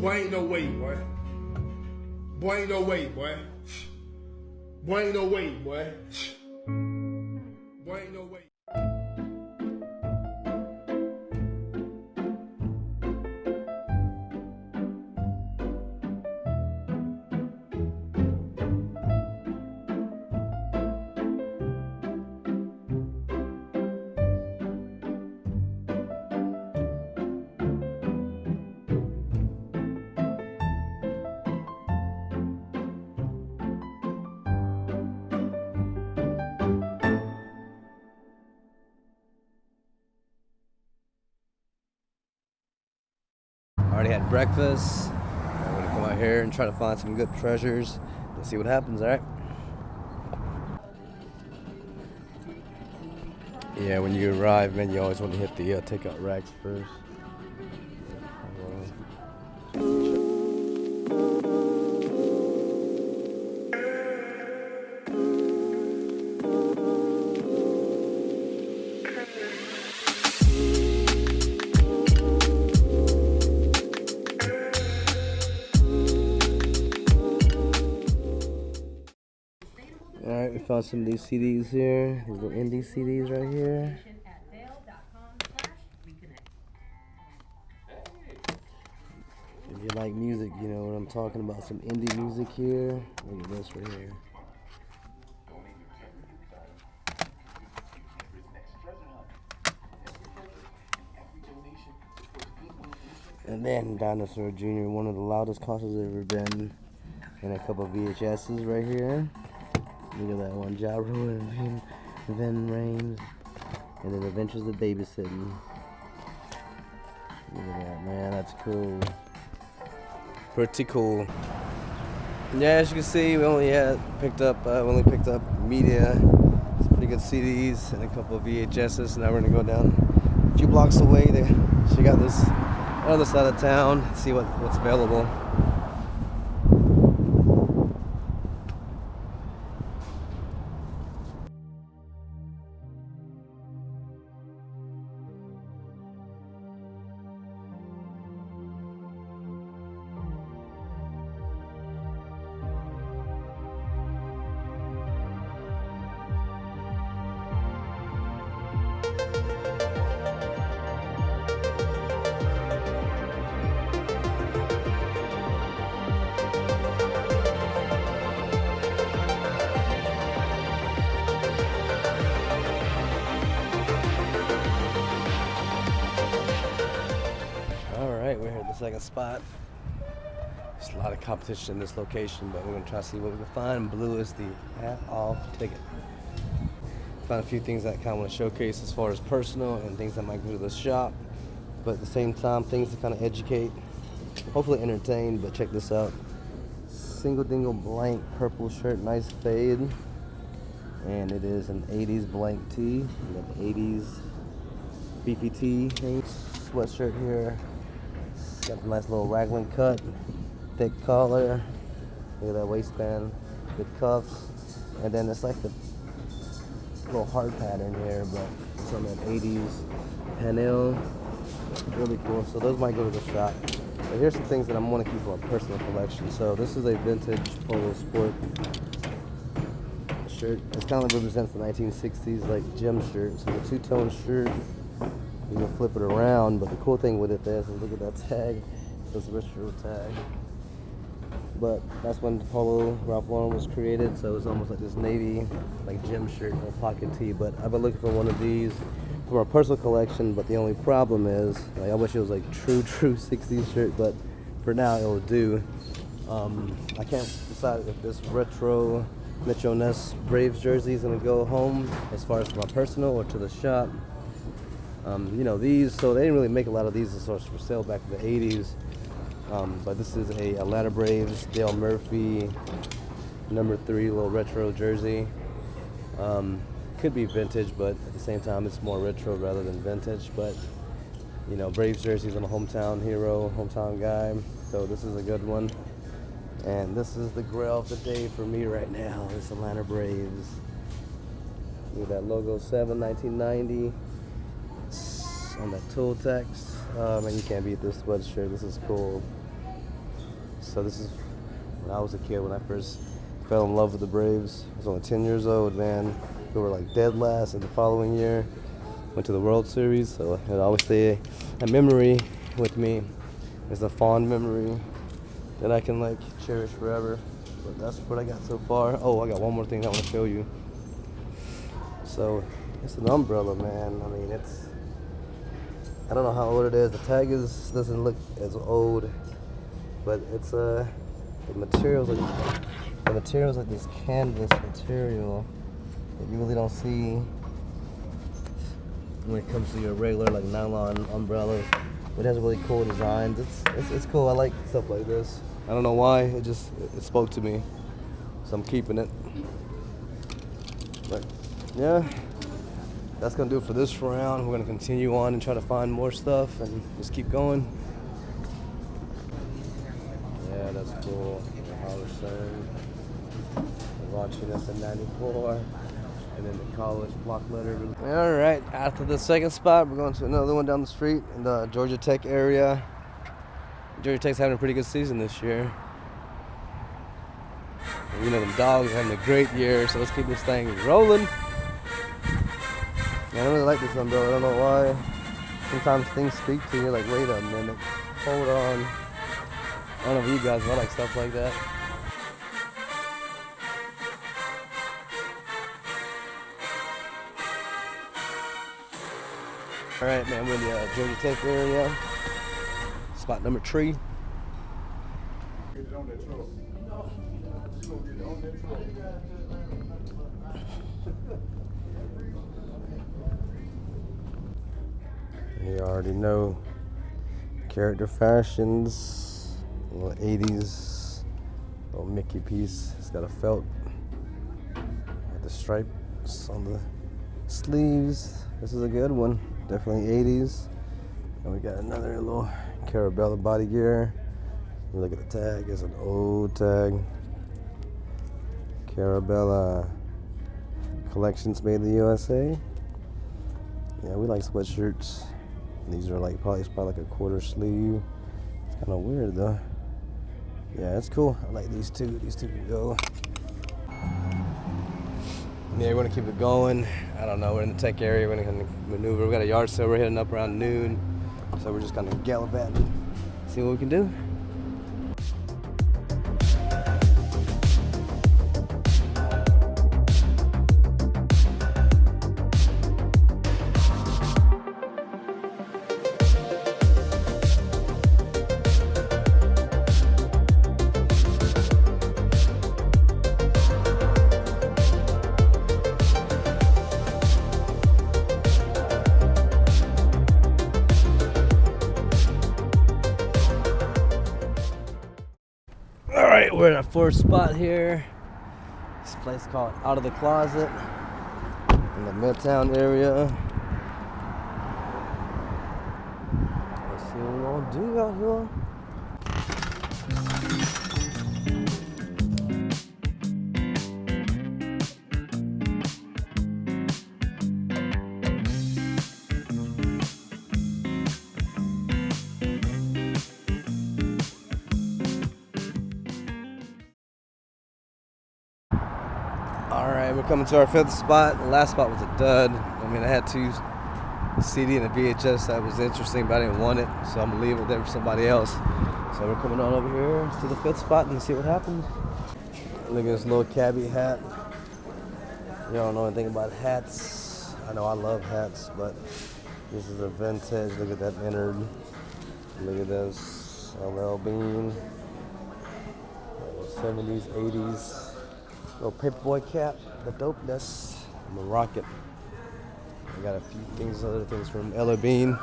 Boy, ain't no way, boy. Boy, ain't no way, boy. Boy, ain't no way, boy. Boy, ain't no way. Already had breakfast. I'm gonna come out here and try to find some good treasures. Let's see what happens, alright? Yeah, when you arrive, man, you always want to hit the takeout racks first. Alright, we found some of these CDs here. These little indie CDs right here. If you like music, you know what I'm talking about. Some indie music here. Look at this right here. And then Dinosaur Jr., one of the loudest concerts I've ever been. And a couple of VHSs right here. Look at that one, Ja Rule and Vin Rames. And then Adventures of Babysitting. Look at that, man, that's cool. Pretty cool. Yeah, as you can see, we only picked up media. Some pretty good CDs and a couple of VHSs. Now we're gonna go down a few blocks away. She got this other side of town. See what's available. We're here at the second spot. There's a lot of competition in this location, but we're gonna try to see what we can find. Blue is the half-off ticket. Found a few things that I kind of want to showcase as far as personal and things that might go to the shop, but at the same time, things to kind of educate, hopefully entertain. But check this out: single dingle blank purple shirt, nice fade, and it is an 80s blank tee. We got the 80s beefy tee thing. Sweatshirt here. Got a nice little raglan cut, thick collar. Look at that waistband, good cuffs, and then it's like the little heart pattern here, but it's on that 80s panel. Really cool. So those might go to the shop. But here's some things that I want to keep for a personal collection. So this is a vintage polo sport shirt. It kind of represents the 1960s like gym shirt. So the two-tone shirt. You can flip it around, but the cool thing with it is look at that tag. It says retro tag. But that's when the polo Ralph Lauren was created, so it's almost like this navy like gym shirt or pocket tee. But I've been looking for one of these for a personal collection, but the only problem is like I wish it was like true 60s shirt, but for now it'll do. I can't decide if this retro Mitchell Ness Braves jersey is gonna go home as far as for my personal or to the shop. You know, these, so they didn't really make a lot of these as for sale back in the 80s. But this is a Atlanta Braves Dale Murphy number 3 little retro jersey. Could be vintage, but at the same time it's more retro rather than vintage. But you know, Braves jerseys, I'm a hometown hero, hometown guy, so this is a good one. And this is the grail of the day for me right now, this Atlanta Braves. Look at that logo, 7/1990 on that tool text. Man, you can't beat this sweatshirt. This is cool. So this is when I was a kid, when I first fell in love with the Braves. I was only 10 years old, man. We were like dead last in the following year. Went to the World Series, so it always stay a memory with me. It's a fond memory that I can like cherish forever. But that's what I got so far. Oh, I got one more thing I want to show you. So it's an umbrella, man. I mean, I don't know how old it is. The tag doesn't look as old, but it's the materials like this canvas material that you really don't see when it comes to your regular like nylon umbrellas. It has really cool designs. It's cool. I like stuff like this. I don't know why. It spoke to me, so I'm keeping it. But yeah, that's gonna do it for this round. We're gonna continue on and try to find more stuff and just keep going. Yeah, that's cool. Hollister, the raunchiness in '94. And then the college block letter. All right, after the second spot, we're going to another one down the street in the Georgia Tech area. Georgia Tech's having a pretty good season this year. And you know, them dogs are having a great year, so let's keep this thing rolling. Yeah, I don't really like this umbrella. I don't know why. Sometimes things speak to you, like, wait a minute, hold on. I don't know if you guys, but I like stuff like that. All right, man, we're in the Georgia Tech area. Spot number 3. Get it on that truck. You gonna get it on that truck. You already know. Character fashions. A little 80s. Little Mickey piece. It's got a felt. Got the stripes on the sleeves. This is a good one. Definitely 80s. And we got another little Carabella body gear. You look at the tag, it's an old tag. Carabella collections made in the USA. Yeah, we like sweatshirts. These are like probably like a quarter sleeve. It's kind of weird though. Yeah, it's cool. I like these two. These two can go. Yeah, we're gonna keep it going. I don't know, we're in the tech area, we're gonna maneuver. We got a yard sale, we're heading up around noon. So we're just gonna gallivanting, see what we can do. Alright, we're in our fourth spot here. This place called Out of the Closet in the Midtown area. Let's see what we're gonna do out here. Alright, we're coming to our fifth spot. The last spot was a dud. I mean, I had two CD and a VHS that was interesting, but I didn't want it, so I'm gonna leave it there for somebody else. So we're coming on over here to the fifth spot and see what happens. Look at this little cabbie hat. You don't know anything about hats. I know I love hats, but this is a vintage. Look at that innard. Look at this LL Bean. 70s, 80s. Little paperboy cap, the dopeness. I'm gonna rock it. I got a few things, other things from Ella Bean.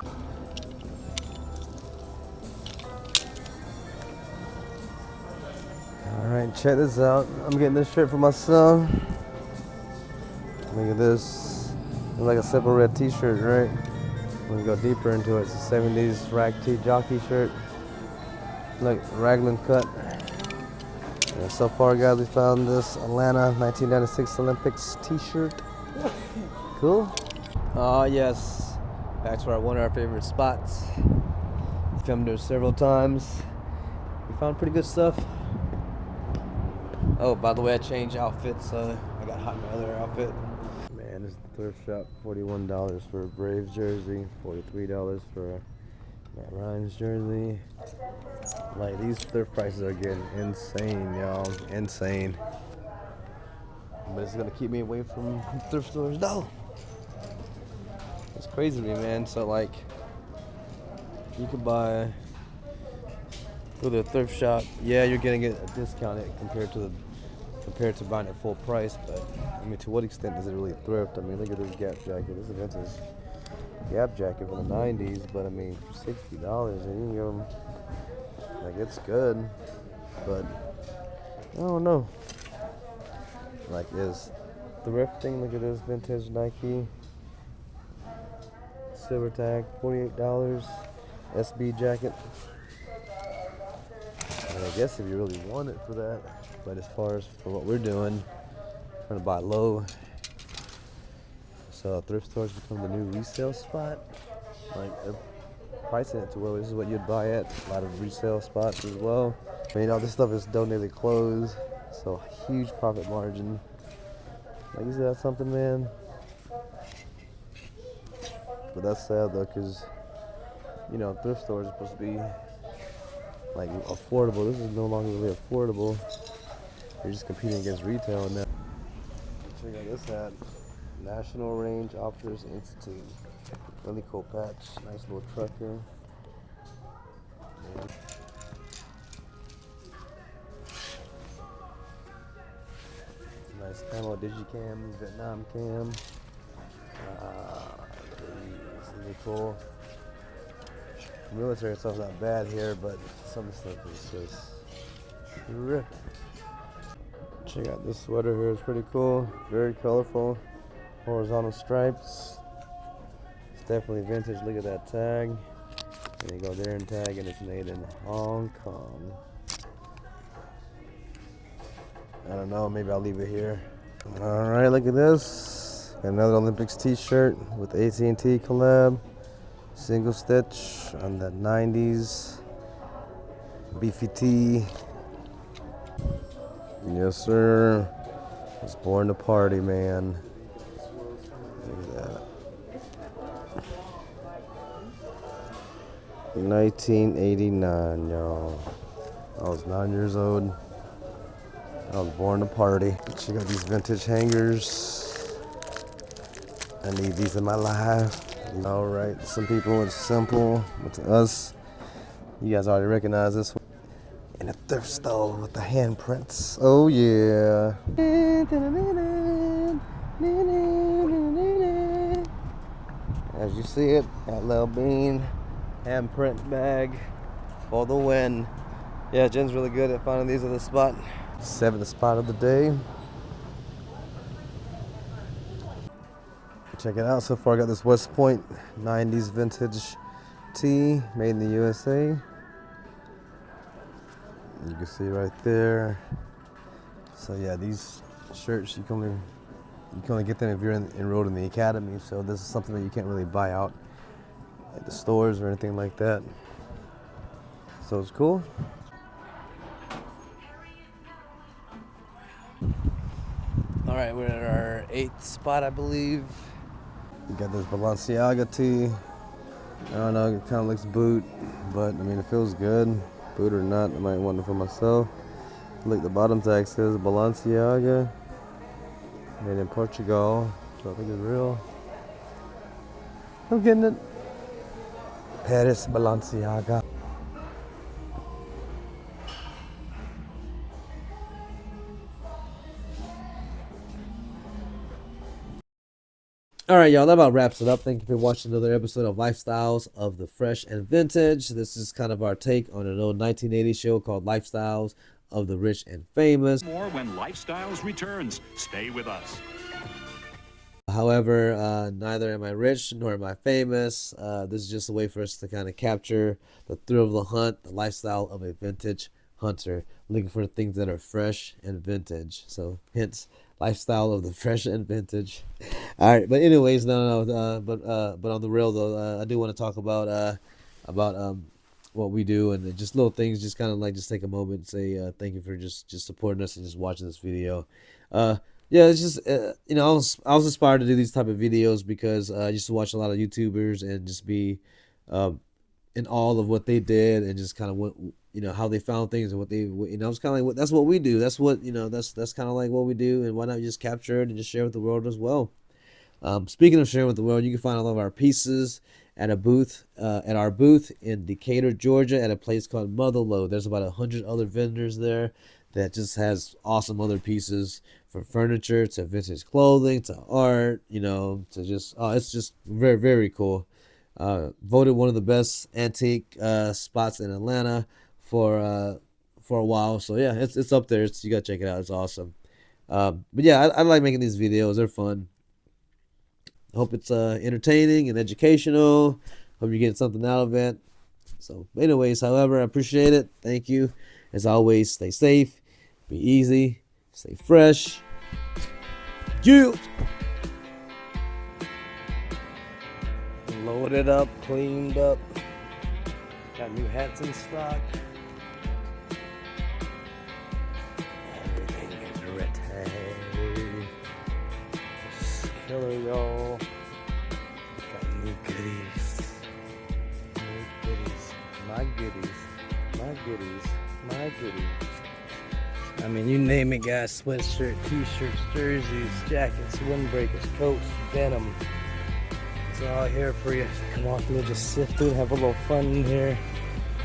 Alright, check this out. I'm getting this shirt for my son. Look at this. It's like a simple red t-shirt, right? When we go deeper into it, it's a 70s rag tee jockey shirt. Look, raglan cut. And so far, guys, we found this Atlanta 1996 Olympics t-shirt. Cool. Yes. Back to one of our favorite spots. We filmed there several times. We found pretty good stuff. Oh, by the way, I changed outfits. I got hot in my other outfit. Man, this is the thrift shop. $41 for a Braves jersey. $43 for a Matt Ryan's jersey. Like, these thrift prices are getting insane, y'all. Insane. But it's gonna keep me away from thrift stores, though. It's crazy to me, man. So, like, you could buy through the thrift shop. Yeah, you're gonna get a discount compared to buying it full price. But I mean, to what extent is it really thrift? I mean, look at this Gap jacket. This is a vintage Gap jacket from the '90s. But I mean, for $60, and you can get them. Like, it's good, but I don't know. Like, is thrifting? Look at this vintage Nike silver tag, $48. SB jacket. And I guess if you really want it for that, but as far as for what we're doing, trying to buy low, so thrift stores become the new resale spot. Like, they're pricing it to where this is what you'd buy at. A lot of resale spots as well. I mean, all this stuff is donated clothes, so huge profit margin. Like, you see that something, man? But that's sad though, cause you know, thrift stores are supposed to be like affordable. This is no longer really affordable. You're just competing against retail now. Check out this hat. National Range Officers Institute. Really cool patch. Nice little trucker. Yeah. Nice camo digicam, Vietnam cam. Really cool. Military stuff's not bad here, but some of the stuff is just ripped. Check out this sweater here, it's pretty cool. Very colorful. Horizontal stripes. It's definitely vintage. Look at that tag. And you go there and tag, and it's made in Hong Kong. I don't know, maybe I'll leave it here. Alright, look at this. Got another Olympics t-shirt with AT&T collab. Single stitch on that 90s beefy tee. Yes, sir. Was born to party, man. Look at that. 1989, y'all. I was 9 years old. I was born to party. Check out these vintage hangers. I need these in my life. All right, some people it's simple, but to us, you guys already recognize this one. In a thrift store with the handprints. Oh yeah. As you see it, that Lil Bean handprint bag for the win. Yeah, Jen's really good at finding these at the spot. 7th spot of the day. Check it out. So far I got this West Point 90s vintage tee made in the USA. You can see right there. So yeah, these shirts you can only get them if you're enrolled in the academy. So this is something that you can't really buy out at the stores or anything like that. So it's cool. All right, we're at our 8th spot, I believe. We got this Balenciaga tee. I don't know, it kind of looks boot, but I mean, it feels good. Boot or not, I might want it for myself. Look, the bottom tag says Balenciaga, made in Portugal. So I think it's real. I'm getting it. Paris Balenciaga. All right, y'all, that about wraps it up. Thank you for watching another episode of Lifestyles of the Fresh and Vintage. This is kind of our take on an old 1980s show called Lifestyles of the Rich and Famous. More when Lifestyles returns. Stay with us. However, neither am I rich nor am I famous. This is just a way for us to kind of capture the thrill of the hunt, the lifestyle of a vintage hunter, looking for things that are fresh and vintage. So, hence, lifestyle of the fresh and vintage. All right, but anyways, but on the real though, I do want to talk about what we do, and just little things, just kind of like just take a moment and say thank you for just supporting us and just watching this video. Yeah, it's just you know, I was inspired to do these type of videos because I used to watch a lot of YouTubers and just be in all of what they did, and just kind of what, you know, how they found things and what they, you know, it's kind of like that's what we do. That's what, you know, that's kind of like what we do, and why not just capture it and just share with the world as well. Speaking of sharing with the world, you can find all of our pieces at a booth, at our booth in Decatur, Georgia, at a place called Mother Lode. There's about 100 other vendors there that just has awesome other pieces, from furniture to vintage clothing to art, you know, to just, it's just very, very cool. Voted one of the best antique spots in Atlanta for a while. So yeah, it's up there. You gotta check it out. It's awesome. But yeah, I like making these videos. They're fun. Hope it's entertaining and educational. Hope you're getting something out of it. So anyways, however, I appreciate it. Thank you. As always, stay safe, be easy, stay fresh. You loaded up, cleaned up, got new hats in stock. Everything is ready. Just killer, y'all. Got new goodies. New goodies. My goodies. My goodies. My goodies. I mean, you name it, guys. Sweatshirt, t-shirts, jerseys, jackets, windbreakers, coats, denim. It's all here for you. Come on through, just sift through and have a little fun in here.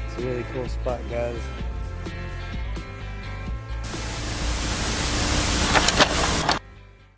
It's a really cool spot, guys.